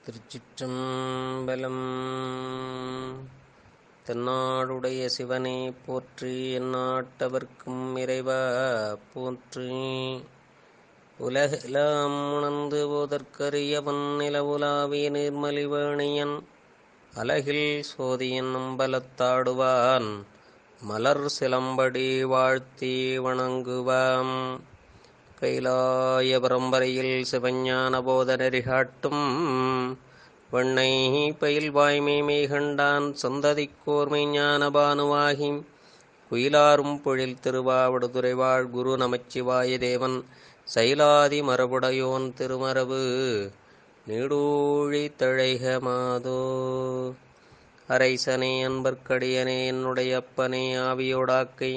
திருச்சிற்றம்பலம். தென்னாடுடைய சிவனே போற்றி, எந்நாட்டவர்க்கும் இறைவா போற்றி. உலகெல்லாம் உணர்ந்து போதற்கரியவன் நிலவுலாவிய நீர்மலிவேணியன் அலகில் சோதியன் அம்பலத்தாடுவான் மலர் சிலம்படி வாழ்த்தி வணங்குவாம். கைலாய பரம்பரையில் சிவஞான போத நெறிகாட்டும் வெண்ணை பயில் வாய்மை கண்டான் சந்ததிக்கோர்மை ஞான பானுவாகி குயிலாரும் பொழில் திருவாவடுதுறைவாழ் குரு நமச்சிவாய தேவன் சைலாதி மரபுடையோன் திருமரபு நீடூழி தழைக மாதோ. அரைசனே அன்பர்க்கடியனே என்னுடைய அப்பனே ஆவியோடாக்கை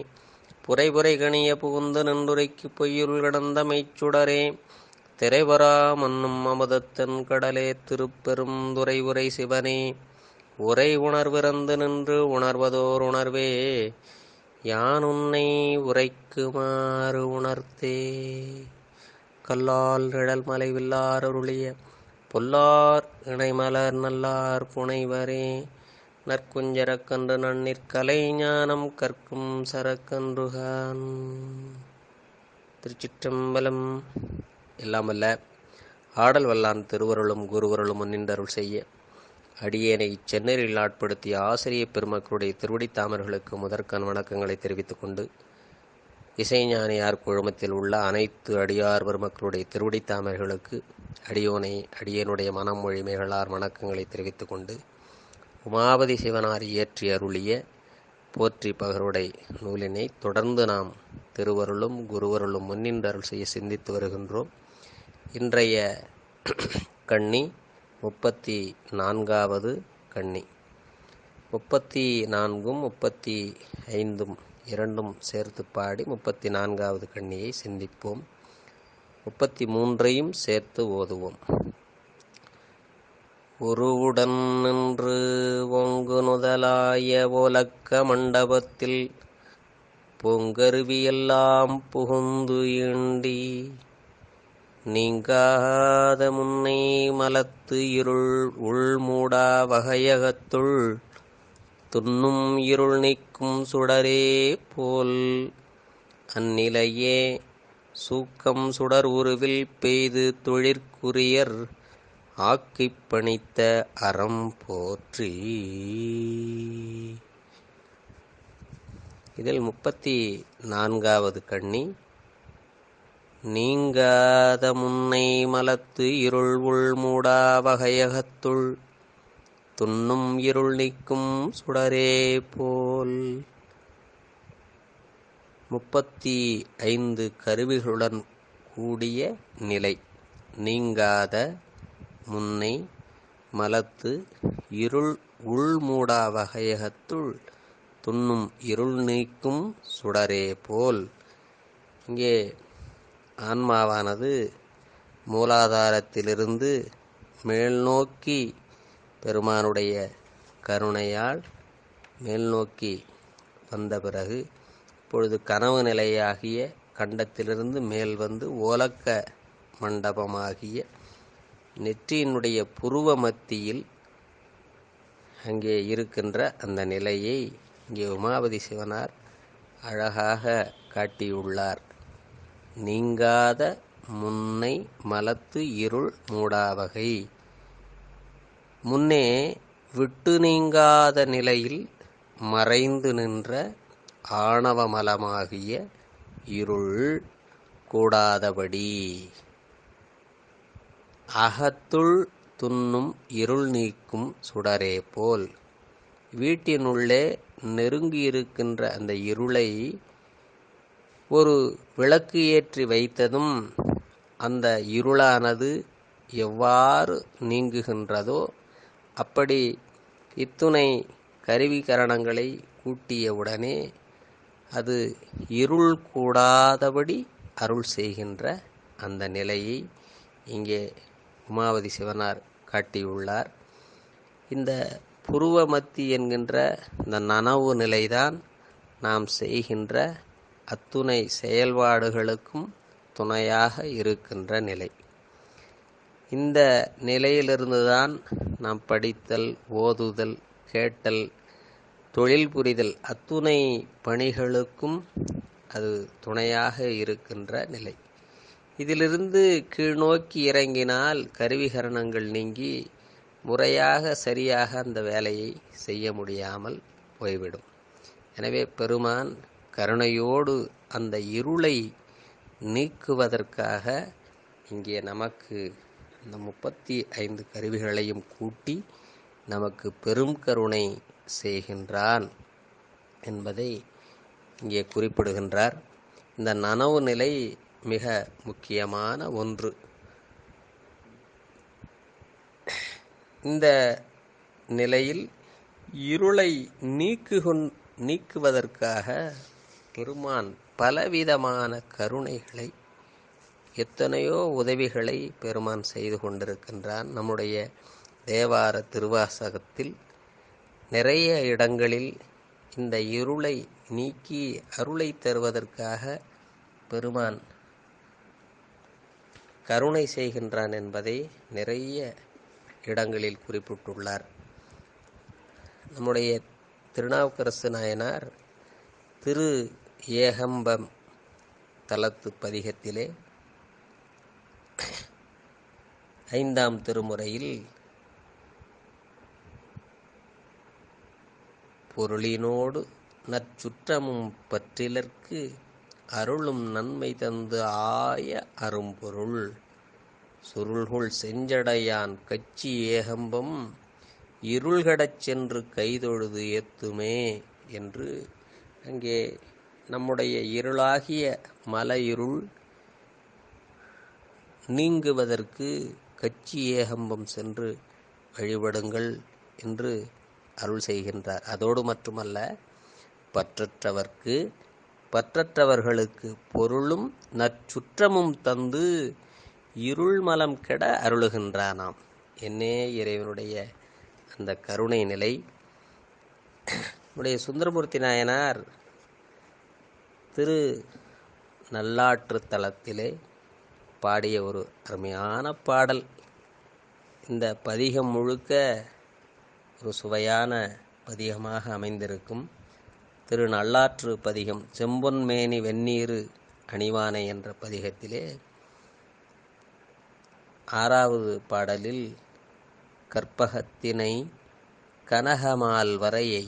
புரைபுரை கணிய புகுந்து நின்றுரைக்கு பொய்யுள் கடந்த மெய்ச்சுடரே திரைவரா மன்னும் அமுதத்தன் கடலே திருப்பெரும் துறை உரை சிவனே உரை உணர்விறந்து நின்று உணர்வதோர் உணர்வே யான் உன்னை உரைக்குமாறு உணர்த்தே. கல்லால் நிழல் மலைவில்லார் அருளிய பொல்லார் இணைமலர் நல்லார் புனைவரே நற்குஞ்சரக்கன்று நன்னிற்கலை ஞானம் கற்கும் சரக்கன்றுகான். திருச்சிற்றம்பலம். எல்லாம் வல்ல ஆடல் வல்லான் திருவருளும் குருவருளும் முன்னின்றருள் செய்ய அடியேனை சென்னரில் ஆட்படுத்திய ஆசிரிய பெருமக்களுடைய திருவடித்தாமர்களுக்கு முதற்கண் வணக்கங்களை தெரிவித்துக் கொண்டு, இசைஞானியார் குழுமத்தில் உள்ள அனைத்து அடியார் பெருமக்களுடைய திருவடித்தாமர்களுக்கு அடியேனுடைய மனம் மொழிமைகளார் வணக்கங்களை தெரிவித்துக் கொண்டு, உமாபதி சிவனார் இயற்றி அருளிய போற்றி பகருடை நூலினை தொடர்ந்து நாம் திருவருளும் குருவருளும் முன்னின்றருள் செய்ய சிந்தித்து வருகின்றோம். இன்றைய கண்ணி 34வது கண்ணி. 34ம் 35ம் இரண்டும் சேர்த்து பாடி 34வது கண்ணியை சிந்திப்போம். 33ஐயும் சேர்த்து ஓதுவோம். உருவுடன் நின்று ஒங்கு நுதலாய ஓலக்க மண்டபத்தில் பொங்கருவியெல்லாம் புகுந்து ஈண்டி நீங்காத முன்னை மலத்து இருள் உள்மூடா வகையகத்துள் துன்னும் இருள் நீக்கும் சுடரே போல் அந்நிலையே சூக்கம் சுடர் உருவில் பெய்து தொழிற்குரியர் ஆக்கிப் பணித்த அறம் போற்றி. இதில் 34வது கண்ணி. நீங்காத முன்னை மலத்து இருள் உள்மூடா வகையகத்துள் துன்னும் இருள் நீக்கும் சுடரே போல். 35 கருவிகளுடன் கூடிய நிலை. நீங்காத முன்னை மலத்து இருள் உள்மூடா வகையகத்துள் துன்னும் இருள் நீக்கும் சுடரே போல். இங்கே ஆன்மாவானது மூலாதாரத்திலிருந்து மேல்நோக்கி பெருமானுடைய கருணையால் மேல்நோக்கி வந்த பிறகு இப்பொழுது கனவு நிலையாகிய கண்டத்திலிருந்து மேல் வந்து ஓலக்க மண்டபமாகிய நெற்றியினுடைய புருவ மத்தியில் அங்கே இருக்கின்ற அந்த நிலையை இங்கே உமாபதி சிவனார் அழகாக காட்டியுள்ளார். நீங்காத முன்னை மலத்து இருள் மூடாவகை. முன்னே விட்டு நீங்காத நிலையில் மறைந்து நின்ற ஆணவமலமாகிய இருள் கூடாதபடி அகத்துள் துன்னும் இருள் நீக்கும் சுடரே போல். வீட்டினுள்ளே நெருங்கியிருக்கின்ற அந்த இருளை ஒரு விளக்கு ஏற்றி வைத்ததும் அந்த இருளானது எவ்வாறு நீங்குகின்றதோ அப்படி இத்துணை கருவிகரணங்களை கூட்டியவுடனே அது இருள் கூடாதபடி அருள் செய்கின்ற அந்த நிலையை இங்கே உமாபதி சிவனார் காட்டியுள்ளார். இந்த புருவ மத்தி என்கின்ற இந்த நனவு நிலைதான் நாம் செய்கின்ற அத்துணை செயல்பாடுகளுக்கும் துணையாக இருக்கின்ற நிலை. இந்த நிலையிலிருந்துதான் நாம் படித்தல், ஓதுதல், கேட்டல், தொழில் புரிதல் அத்துணை பணிகளுக்கும் அது துணையாக இருக்கின்ற நிலை. இதிலிருந்து கீழ்நோக்கி இறங்கினால் கருவிகரணங்கள் நீங்கி முறையாக சரியாக அந்த வேலையை செய்ய முடியாமல் போய்விடும். எனவே பெருமான் கருணையோடு அந்த இருளை நீக்குவதற்காக இங்கே நமக்கு இந்த 35 கருவிகளையும் கூட்டி நமக்கு பெரும் கருணை செய்கின்றான் என்பதை இங்கே குறிப்பிடுகின்றார். இந்த நனவு நிலை மிக முக்கியமான ஒன்று. இந்த நிலையில் இருளை நீக்குவதற்காக பெருமான் பலவிதமான கருணைகளை, எத்தனையோ உதவிகளை பெருமான் செய்து கொண்டிருக்கின்றான். நம்முடைய தேவார திருவாசகத்தில் நிறைய இடங்களில் இந்த இருளை நீக்கி அருளை தருவதற்காக பெருமான் கருணை செய்கின்றான் என்பதை நிறைய இடங்களில் குறிப்பிட்டுள்ளார். நம்முடைய திருநாவுக்கரசு நாயனார் திரு ஏகம்பம் தலத்து பதிகத்திலே 5ஆம் திருமுறையில் பொருளினோடு நற்சுற்றமும் பற்றிலர்க்கு அருளும் நன்மை தந்து ஆய அரும்பொருள் சுருள்குள் செஞ்சடையான் கச்சி ஏகம்பம் இருள்கடச் சென்று கைதொழுது ஏத்துமே என்று அங்கே நம்முடைய இருளாகிய மல இருள் நீங்குவதற்கு கச்சி ஏகம்பம் சென்று வழிபடுங்கள் என்று அருள் செய்கின்றார். அதோடு மட்டுமல்ல, பற்றற்றவர்களுக்கு பொருளும் நற்சுற்றமும் தந்து இருள் மலம் கெட அருளுகின்றானாம். என்னே இறைவனுடைய அந்த கருணை நிலை! நம்முடைய சுந்தரமூர்த்தி நாயனார் திரு நல்லாற்று தலத்திலே பாடிய ஒரு அருமையான பாடல். இந்த பதிகம் முழுக்க ஒரு சுவையான பதிகமாக அமைந்திருக்கும். திரு நல்லாற்று பதிகம் செம்பொன்மேனி வெந்நீரு அணிவானை என்ற பதிகத்திலே 6வது பாடலில் கற்பகத்தினை கனகமால் வரையை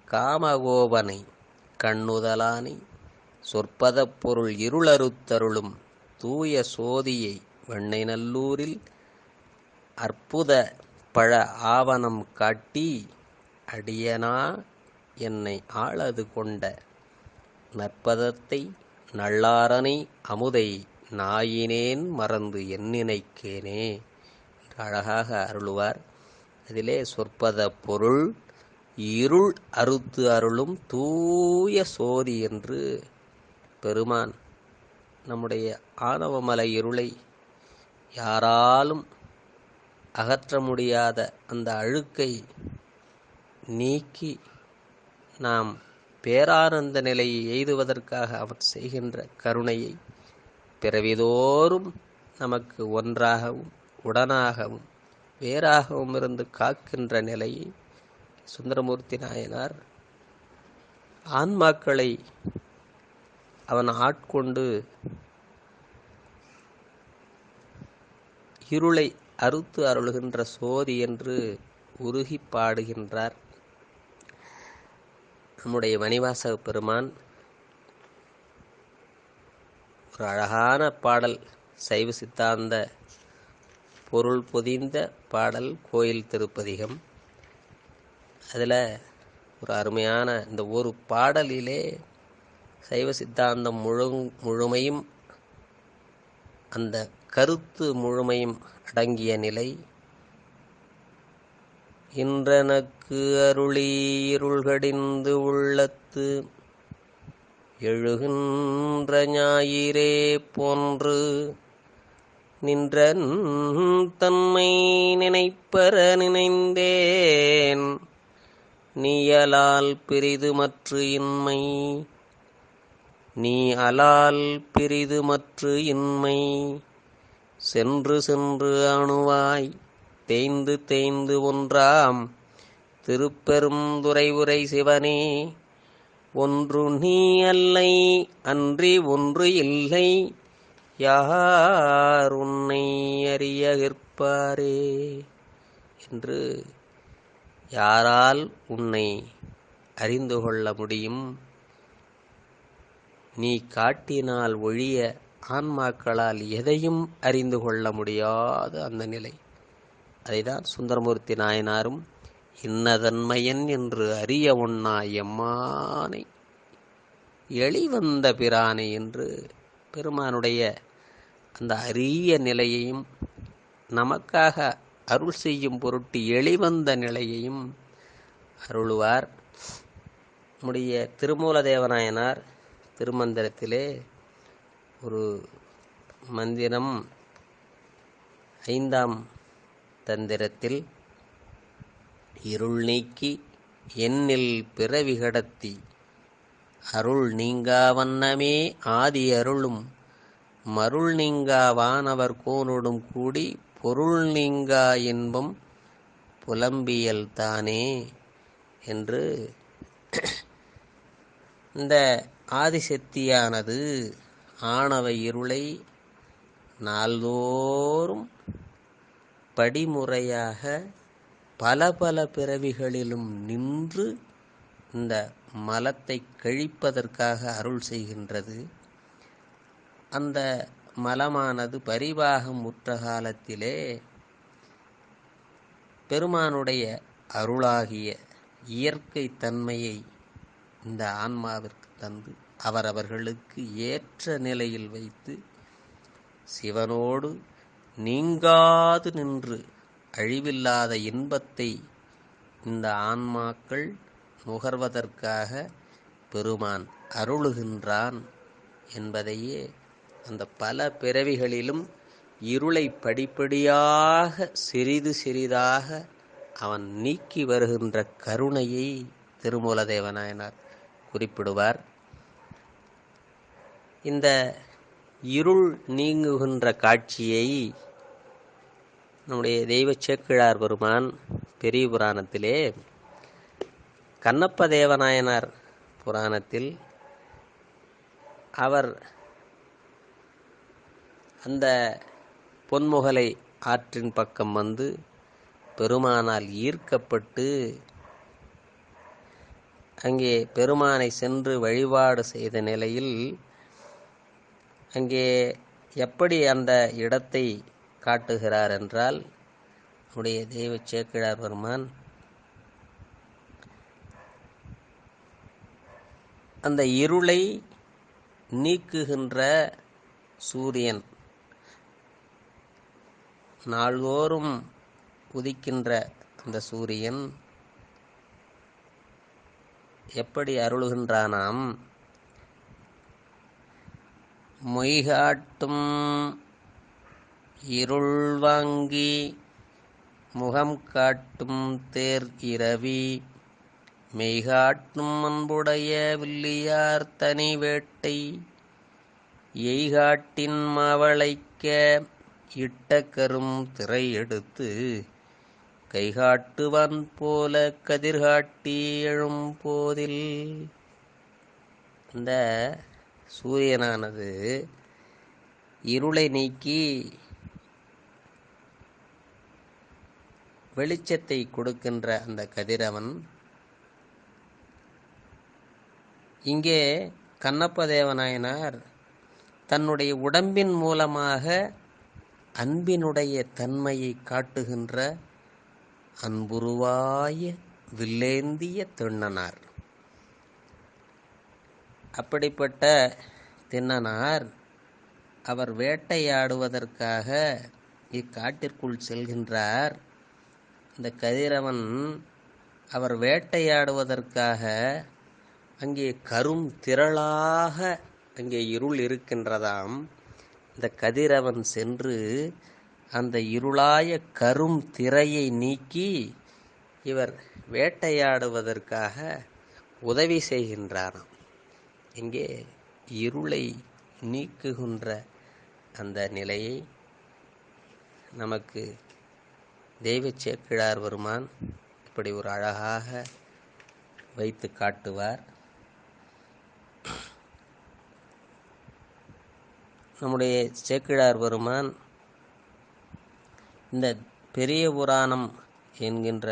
காமகோபனை கண்ணுதலானை சொற்பதப் பொருள் இருளறுத்தருளும் தூய சோதியை வெண்ணை நல்லூரில் அற்புத பழ ஆவணம் காட்டி அடியனா என்னை ஆளது கொண்ட நற்பதத்தை நல்லாரனை அமுதை நாயினேன் மறந்து எண்ணினைக்கேனே என்று அழகாக அருளுவார். அதிலே சொற்பத பொருள் இருள் அறுத்து அருளும் தூய சோதி என்று பெருமான் நம்முடைய ஆணவமலை இருளை யாராலும் அகற்ற முடியாத அந்த அழுக்கை நீக்கி நாம் பேரானந்த நிலையை எய்துவதற்காக அவர் செய்கின்ற கருணையை பிறவிதோறும் நமக்கு ஒன்றாகவும் உடனாகவும் வேறாகவும் இருந்து காக்கின்ற நிலையை சுந்தரமூர்த்தி நாயனார் ஆன்மாக்களை அவன் ஆட்கொண்டு இருளை அறுத்து அருளுகின்ற சோதி என்று உருகி பாடுகின்றார். நம்முடைய மணிவாசக பெருமான் ஒரு அழகான பாடல், சைவ சித்தாந்த பொருள் பொதிந்த பாடல், கோயில் திருப்பதிகம். அதில் ஒரு அருமையான இந்த ஒரு பாடலிலே சைவ சித்தாந்தம் முழுமையும் அந்த கருத்து முழுமையும் அடங்கிய நிலை. இன்றனக்கு அருளி இருள்கடிந்து உள்ளத்து எழுகின்ற ஞாயிறே போன்று நின்றன் தன்மை நினைப்பற நினைந்தேன் நீயலால் பிரிது மற்று இன்மை நீ அலால் பிரிது மற்று இன்மை சென்று சென்று அணுவாய் தேய்ந்து தேய்ந்து ஒன்றாம் திருப்பெருந்துறை உரை சிவனே, ஒன்று நீ அல்லை அன்றி ஒன்று இல்லை, யார் உன்னை அறிய கற்பாரே என்று யாரால் உன்னை அறிந்து கொள்ள முடியும்? நீ காட்டினால் ஒழிய ஆன்மாக்களால் எதையும் அறிந்து கொள்ள முடியாத அந்த நிலை. அதைதான் சுந்தரமூர்த்தி நாயனாரும் இன்னதன்மையன் என்று அறிய ஒண்ணா எம்மானை எளிவந்த பிரானை என்று பெருமானுடைய அந்த அரிய நிலையையும் நமக்காக அருள் செய்யும் பொருட்டு எளிவந்த நிலையையும் அருளுவார். நம்முடைய திருமூலதேவநாயனார் திருமந்திரத்திலே ஒரு மந்திரம் 5ஆம் தந்திரத்தில், இருள் நீக்கி என்னில் பிறவி கடத்தி அருள் நீங்கா வண்ணமே ஆதி அருளும் மருள் நீங்கா வானவர் கோனோடும் கூடி பொருள் நீங்கா இன்பம் புலம்பியல் தானே என்று இந்த ஆதிசக்தியானது ஆணவ இருளை நாள்தோறும் படிமுறையாக பல பல பிறவிகளிலும் நின்று இந்த மலத்தை கழிப்பதற்காக அருள் செய்கின்றது. அந்த மலமானது பரிபாகம் உற்ற காலத்திலே பெருமானுடைய அருளாகிய இயற்கை தன்மையை இந்த ஆன்மாவிற்கு தந்து அவரவர்களுக்கு ஏற்ற நிலையில் வைத்து சிவனோடு நீங்காது நின்று அழிவில்லாத இன்பத்தை இந்த ஆன்மாக்கள் நுகர்வதற்காக பெருமான் அருளுகின்றான் என்பதையே அந்த பல பிறவிகளிலும் இருளை படிப்படியாக சிறிது சிறிதாக அவன் நீக்கி வருகின்ற கருணையை திருமூலதேவநாயனார் குறிப்பிடுவார். இந்த இருள் நீங்குகின்ற காட்சியை நம்முடைய தெய்வ சேக்கிழார் பெருமான் பெரிய புராணத்திலே கண்ணப்ப தேவநாயனார் புராணத்தில் அவர் அந்த பொன்முகலை ஆற்றின் பக்கம் வந்து பெருமானால் ஈர்க்கப்பட்டு அங்கே பெருமானை சென்று வழிபாடு செய்த நிலையில் அங்கே எப்படி அந்த இடத்தை காட்டுகிறார் என்றால், நம்முடைய தெய்வ சேக்கிழார் பெருமான் அந்த இருளை நீக்குகின்ற சூரியன் நாள்தோறும் உதிக்கின்ற அந்த சூரியன் எப்படி அருளுகின்றானாம், மொய்காட்டும் இருள் வாங்கி முகம் காட்டும் தேர் இரவி மெய்காட்டும் அன்புடைய வில்லியார் தனி வேட்டை எய்காட்டின் மாவளைக்க இட்ட கரும் திரை எடுத்து கைகாட்டுவான் போல கதிர்காட்டி எழும் போதில். இந்த சூரியனானது இருளை நீக்கி வெளிச்சத்தை கொடுக்கின்ற அந்த கதிரவன் இங்கே கண்ணப்ப தேவநாயனார் தன்னுடைய உடம்பின் மூலமாக அன்பினுடைய தன்மையை காட்டுகின்ற அன்புருவாய வில்லேந்திய திண்ணனார். அப்படிப்பட்ட திண்ணனார் அவர் வேட்டையாடுவதற்காக இக்காட்டிற்குள் செல்கின்றார். இந்த கதிரவன் அவர் வேட்டையாடுவதற்காக அங்கே கரும் திரளாக அங்கே இருள் இருக்கின்றதாம். இந்த கதிரவன் சென்று அந்த இருளாய கரும் திரையை நீக்கி இவர் வேட்டையாடுவதற்காக உதவி செய்கின்றாராம். இங்கே இருளை நீக்குகின்ற அந்த நிலையை நமக்கு தெய்வச் சேக்கிழார் பெருமான் இப்படி ஒரு அழகாக வைத்து காட்டுவார். நம்முடைய சேக்கிழார் பெருமான் இந்த பெரிய புராணம் என்கின்ற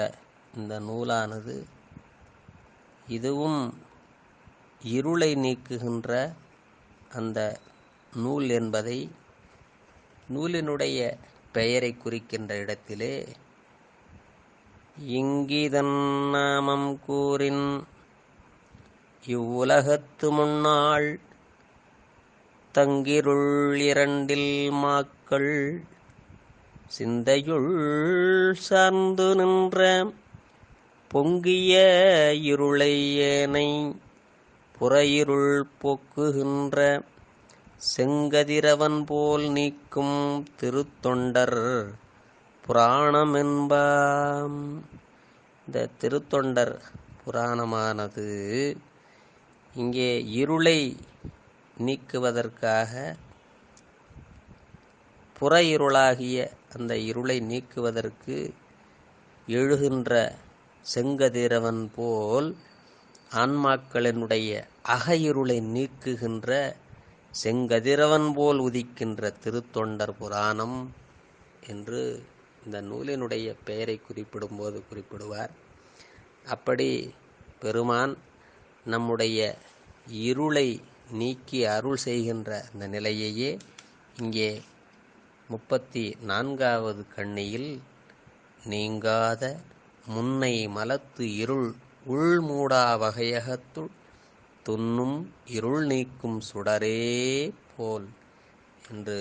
இந்த நூலானது இதுவும் இருளை நீக்குகின்ற அந்த நூல் என்பதை நூலினுடைய பெயரை குறிக்கின்ற இடத்திலே இங்கிதன் நாமம் கூறின் இவ்வுலகத்து முன்னாள் தங்கிருள் இரண்டில் மாக்கள் சிந்தையுள் சார்ந்து நின்ற பொங்கிய இருளை ஏனை புறையிருள் போக்குகின்ற செங்கதிரவன் போல் நீக்கும் திருத்தொண்டர் புராணம் என்பாம். இந்த திருத்தொண்டர் புராணமானது இங்கே இருளை நீக்குவதற்காக, புற இருளாகிய அந்த இருளை நீக்குவதற்கு எழுகின்ற செங்கதிரவன் போல் ஆன்மாக்களினுடைய அகையிருளை நீக்குகின்ற செங்கதிரவன் போல் உதிக்கின்ற திருத்தொண்டர் புராணம் என்று இந்த நூலினுடைய பெயரை குறிப்பிடும்போது குறிப்பிடுவார். அப்படி பெருமான் நம்முடைய இருளை நீக்கி அருள் செய்கின்ற அந்த நிலையையே இங்கே 34வது கண்ணியில் நீங்காத முன்னை மலத்து இருள் உள்மூடா வகையகத்துள் துன்னும் இருள் நீக்கும் சுடரே போல் என்று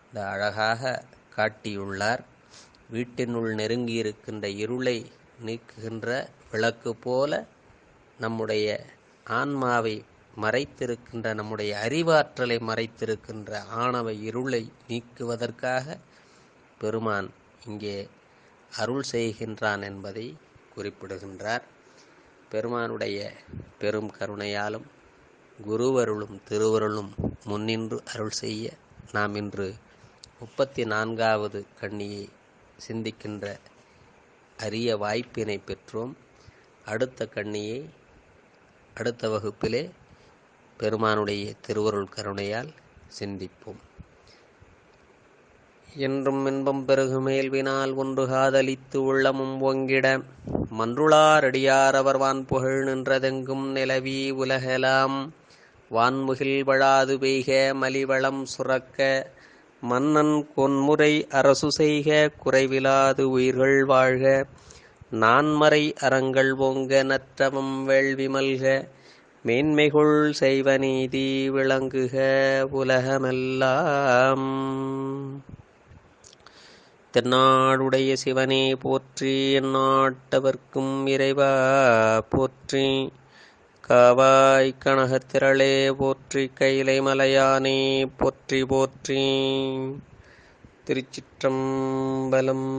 இந்த அழகாக காட்டியுள்ளார். வீட்டினுள் நெருங்கியிருக்கின்ற இருளை நீக்குகின்ற விளக்கு போல நம்முடைய ஆன்மாவை மறைத்திருக்கின்ற, நம்முடைய அறிவாற்றலை மறைத்திருக்கின்ற ஆணவ இருளை நீக்குவதற்காக பெருமான் இங்கே அருள் செய்கின்றான் என்பதை குறிப்பிடுகின்றார். பெருமானுடைய பெரும் கருணையாலும் குருவருளும் திருவருளும் முன்னின்று அருள் செய்ய நாம் இன்று 34வது கண்ணியை சிந்திக்கின்ற அரிய வாய்ப்பினை பெற்றோம். அடுத்த கண்ணியை அடுத்த வகுப்பிலே பெருமானுடைய திருவருள் கருணையால் சிந்திப்போம். என்றும் இன்பம் பெருகுமேல்வினால் ஒன்று காதலித்து உள்ளமும் ஒங்கிட மன்றுளாரடியார் அவர் வான் புகழ் நின்றதெங்கும் நிலவி உலகெலாம் வான்முகில் வழாது பெய்க மலிவளம் சுரக்க மன்னன் கொன்முறை அரசு செய்க குறைவிலாது உயிர்கள் வாழ்க நான்மறை அறங்கள் ஓங்க நற்றவம் வேள்வி மல்க மேன்மைகுள் செய்வ நீதி விளங்குக உலகமெல்லாம். தென்னாடுடைய சிவனே போற்றி, எந்நாட்டவர்க்கும் இறைவா போற்றி, காவாய் கனகத்திரளே போற்றி, கைலை மலையானே போற்றி போற்றி. திருச்சிற்றம்பலம்.